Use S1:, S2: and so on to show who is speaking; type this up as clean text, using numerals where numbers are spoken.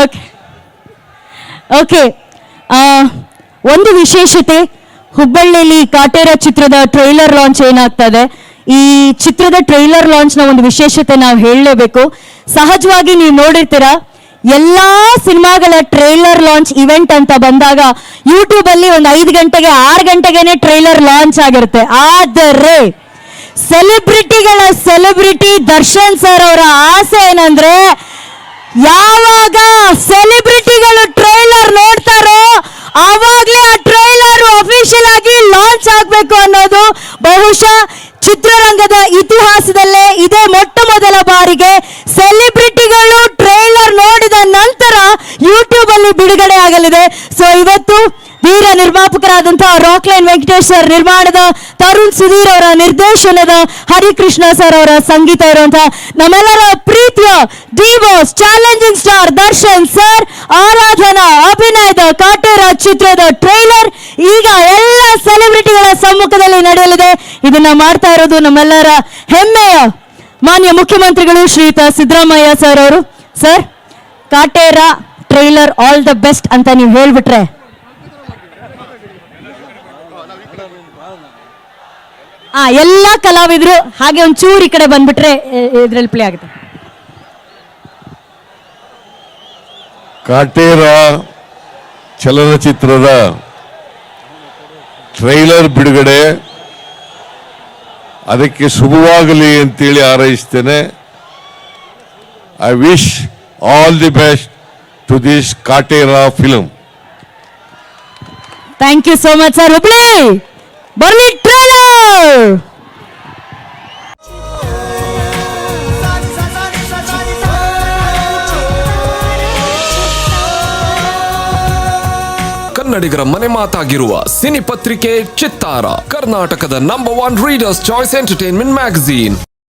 S1: Okay okay ಒಂದು ವಿಶೇಷತೆ ಹುಬ್ಬಳ್ಳಿಯಲ್ಲಿ ಕಾಟೇರ ಚಿತ್ರದ ಟ್ರೈಲರ್ ಲಾಂಚ್ ಏನಾಗ್ತದೆ. ಈ ಚಿತ್ರದ ಟ್ರೈಲರ್ ಲಾಂಚ್ ನ ಒಂದು ವಿಶೇಷತೆ ನಾವು ಹೇಳಲೇಬೇಕು. ಸಹಜವಾಗಿ ನೀವು ನೋಡಿರ್ತೀರಾ ಎಲ್ಲಾ ಸಿನಿಮಾಗಳ ಟ್ರೈಲರ್ ಲಾಂಚ್ ಇವೆಂಟ್ ಅಂತ ಬಂದಾಗ ಯೂಟ್ಯೂಬ್ ಅಲ್ಲಿ ಒಂದು 5 ಗಂಟೆಗೆ 6 ಗಂಟೆಗೆನೆ ಟ್ರೈಲರ್ ಲಾಂಚ್ ಆಗಿರುತ್ತೆ. ಆದರೆ ಸೆಲೆಬ್ರಿಟಿ ದರ್ಶನ್ ಸರ್ ಅವರ ಆಸೆ ಏನಂದ್ರೆ ಯಾವಾಗ ಸೆಲೆಬ್ರಿಟಿಗಳು ಟ್ರೈಲರ್ ನೋಡ್ತಾರೋ ಆವಾಗಲೇ ಆ ಟ್ರೈಲರ್ ಅಫಿಷಿಯಲ್ ಆಗಿ ಲಾಂಚ್ ಆಗಬೇಕು ಅನ್ನೋದು ಬಹುಶಃ ಚಿತ್ರರಂಗದ ಇತಿಹಾಸದಲ್ಲೇ ಇದೇ ಮೊಟ್ಟ ಮೊದಲ ಬಾರಿಗೆ ಸೆಲೆಬ್ರಿಟಿಗಳು ಟ್ರೈಲರ್ ನೋಡಿದ ನಂತರ ಯೂಟ್ಯೂಬ್ ಅಲ್ಲಿ ಬಿಡುಗಡೆ ಆಗಲಿದೆ. ಸೊ ಇವತ್ತು ವೀರ ನಿರ್ಮಾಪಕರಾದಂತಹ ರಾಕ್ಲೈನ್ ವೆಂಕಟೇಶ್ ಸರ್ ನಿರ್ಮಾಣದ, ತರುಣ್ ಸುಧೀರ್ ಅವರ ನಿರ್ದೇಶನದ, ಹರಿಕೃಷ್ಣ ಸರ್ ಅವರ ಸಂಗೀತ ಇರುವಂತಹ ನಮ್ಮೆಲ್ಲರ ಪ್ರೀತಿಯ D boss challenging star Darshan sir Aradhana ಅಭಿನಯದ ಕಾಟೇರ ಚಿತ್ರದ ಟ್ರೈಲರ್ ಈಗ ಎಲ್ಲ ಸೆಲೆಬ್ರಿಟಿಗಳ ಸಮ್ಮುಖದಲ್ಲಿ ನಡೆಯಲಿದೆ. ಇದನ್ನ ಮಾಡ್ತಾ ಇರೋದು ನಮ್ಮೆಲ್ಲರ ಹೆಮ್ಮೆಯ ಮಾನ್ಯ ಮುಖ್ಯಮಂತ್ರಿಗಳು ಶ್ರೀಯುತ ಸಿದ್ದರಾಮಯ್ಯ ಸರ್ ಅವರು. Sir, Kaatera trailer all the best ಅಂತ ನೀವು ಹೇಳ್ಬಿಟ್ರೆ. ಎಲ್ಲ ಕಲಾವಿದರು ಹಾಗೆ ಒಂಚೂರು ಈ ಕಡೆ ಬಂದ್ಬಿಟ್ರೆ ಇದ್ರಲ್ಲಿ ಪ್ಲೇ ಆಗುತ್ತೆ.
S2: ಕಾಟೇರ ಚಲನಚಿತ್ರದ ಟ್ರೈಲರ್ ಬಿಡುಗಡೆ ಅದಕ್ಕೆ ಶುಭವಾಗಲಿ ಅಂತೇಳಿ ಹಾರೈಸ್ತೇನೆ. I wish all the best to this Kaatera film.
S1: Thank you so much sir. Hubli ಬರ್ಲಿ ಟ್ರೈಲರ್.
S3: ಕನ್ನಡಿಗರ ಮನೆ ಮಾತಾಗಿರುವ ಸಿನಿ ಪತ್ರಿಕೆ ಚಿತ್ತಾರ, ಕರ್ನಾಟಕದ number 1 readers choice entertainment magazine.